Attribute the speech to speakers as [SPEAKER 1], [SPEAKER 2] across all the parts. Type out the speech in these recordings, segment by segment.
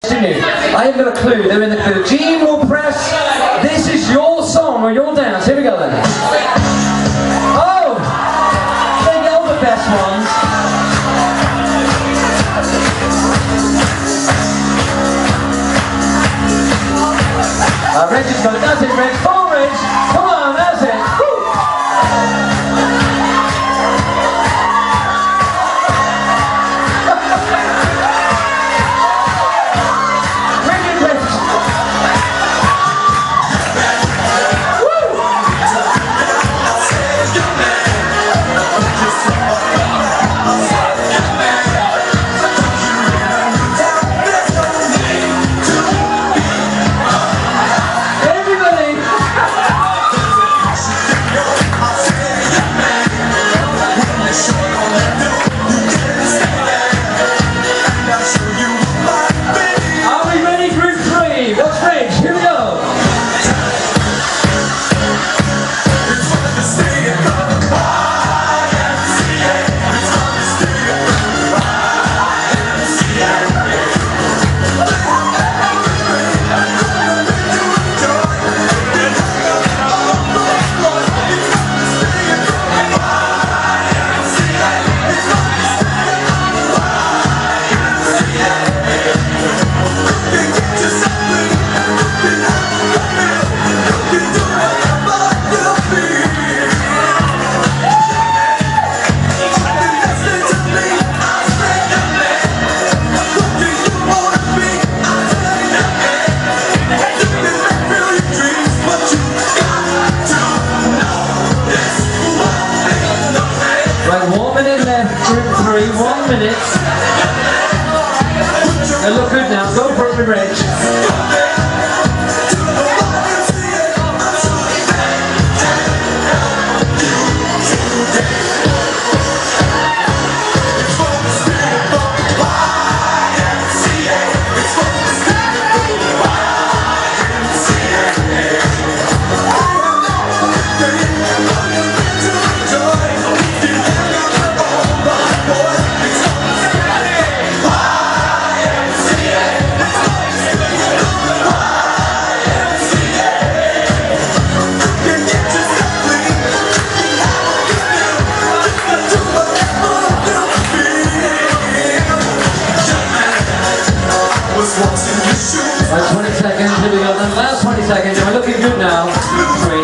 [SPEAKER 1] I haven't got a clue, they're in the clue. Gene will press, this is your song or your dance. Here we go then. Oh! They know the best ones. Reg is going, that's it Reg, come on Reg, come on, that's it. Woo. Right, 1 minute left, group 3, 1 minute. They look good now, go for it, Reg. Right, 20 seconds, here we go then, last 20 seconds, and we're looking good now. 3.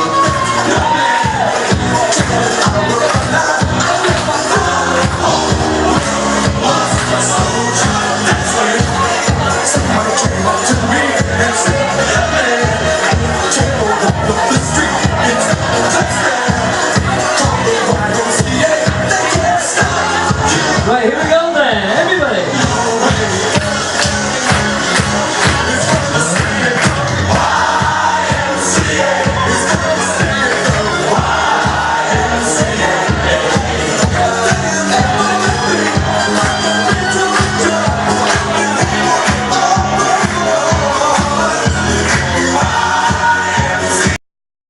[SPEAKER 1] Right, here we go.